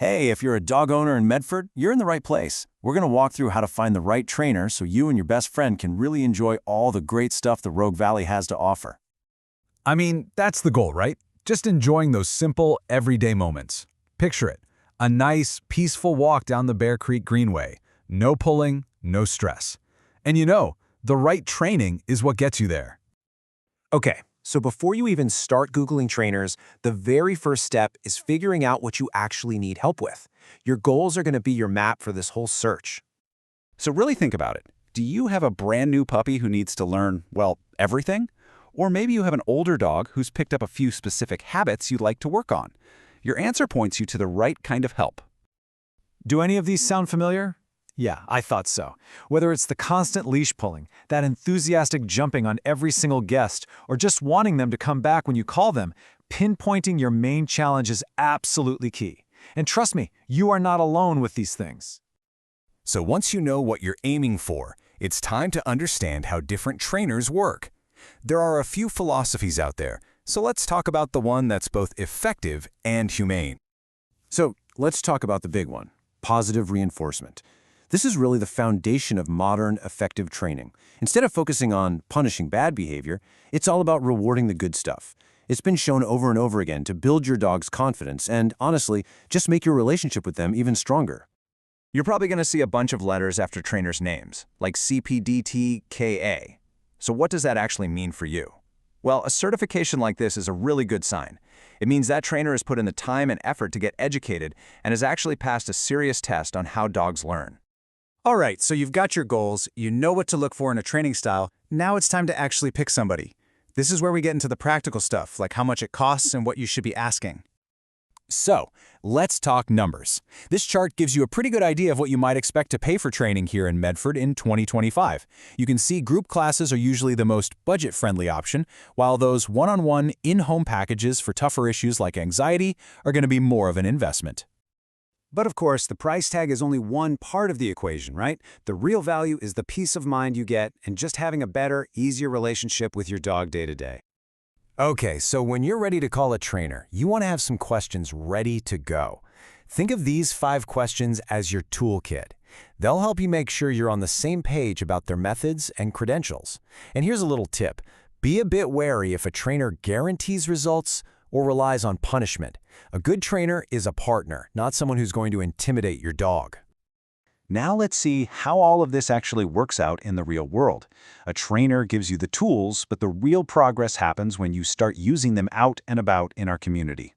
Hey, if you're a dog owner in Medford, you're in the right place. We're going to walk through how to find the right trainer so you and your best friend can really enjoy all the great stuff the Rogue Valley has to offer. I mean, that's the goal, right? Just enjoying those simple, everyday moments. Picture it. A nice, peaceful walk down the Bear Creek Greenway. No pulling, no stress. And the right training is what gets you there. Okay, so before you even start Googling trainers, the very first step is figuring out what you actually need help with. Your goals are going to be your map for this whole search. So really think about it. Do you have a brand new puppy who needs to learn, well, everything? Or maybe you have an older dog who's picked up a few specific habits you'd like to work on. Your answer points you to the right kind of help. Do any of these sound familiar? Yeah, I thought so. Whether it's the constant leash pulling, that enthusiastic jumping on every single guest, or just wanting them to come back when you call them, pinpointing your main challenge is absolutely key. And trust me, you are not alone with these things. So once you know what you're aiming for, it's time to understand how different trainers work. There are a few philosophies out there, so let's talk about the one that's both effective and humane. So let's talk about the big one, positive reinforcement. This is really the foundation of modern, effective training. Instead of focusing on punishing bad behavior, it's all about rewarding the good stuff. It's been shown over and over again to build your dog's confidence and, honestly, just make your relationship with them even stronger. You're probably going to see a bunch of letters after trainers' names, like CPDTKA. So what does that actually mean for you? Well, a certification like this is a really good sign. It means that trainer has put in the time and effort to get educated and has actually passed a serious test on how dogs learn. All right, so you've got your goals, you know what to look for in a training style, now it's time to actually pick somebody. This is where we get into the practical stuff, like how much it costs and what you should be asking. So, let's talk numbers. This chart gives you a pretty good idea of what you might expect to pay for training here in Medford in 2025. You can see group classes are usually the most budget-friendly option, while those one-on-one, in-home packages for tougher issues like anxiety are going to be more of an investment. But of course, the price tag is only one part of the equation, right? The real value is the peace of mind you get and just having a better, easier relationship with your dog day to day. Okay, so when you're ready to call a trainer, you want to have some questions ready to go. Think of these 5 questions as your toolkit. They'll help you make sure you're on the same page about their methods and credentials. And here's a little tip. Be a bit wary if a trainer guarantees results or relies on punishment. A good trainer is a partner, not someone who's going to intimidate your dog. Now let's see how all of this actually works out in the real world. A trainer gives you the tools, but the real progress happens when you start using them out and about in our community.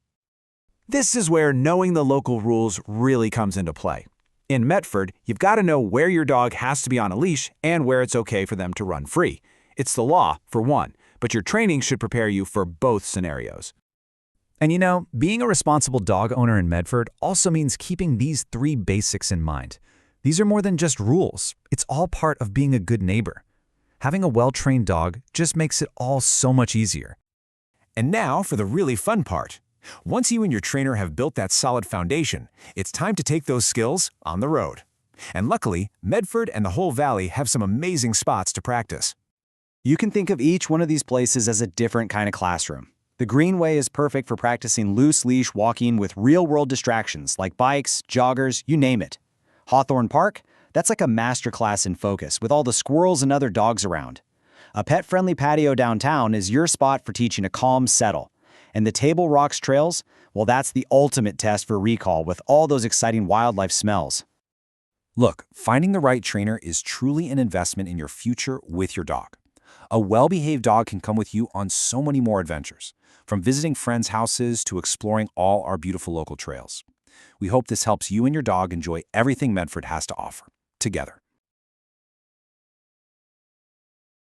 This is where knowing the local rules really comes into play. In Medford, you've got to know where your dog has to be on a leash and where it's okay for them to run free. It's the law, for one, but your training should prepare you for both scenarios. And being a responsible dog owner in Medford also means keeping these 3 basics in mind. These are more than just rules. It's all part of being a good neighbor. Having a well-trained dog just makes it all so much easier. And now for the really fun part. Once you and your trainer have built that solid foundation, it's time to take those skills on the road. And luckily, Medford and the whole valley have some amazing spots to practice. You can think of each one of these places as a different kind of classroom. The Greenway is perfect for practicing loose leash walking with real-world distractions like bikes, joggers, you name it. Hawthorne Park? That's like a masterclass in focus with all the squirrels and other dogs around. A pet-friendly patio downtown is your spot for teaching a calm settle. And the Table Rocks Trails? Well, that's the ultimate test for recall with all those exciting wildlife smells. Look, finding the right trainer is truly an investment in your future with your dog. A well-behaved dog can come with you on so many more adventures, from visiting friends' houses to exploring all our beautiful local trails. We hope this helps you and your dog enjoy everything Medford has to offer, together.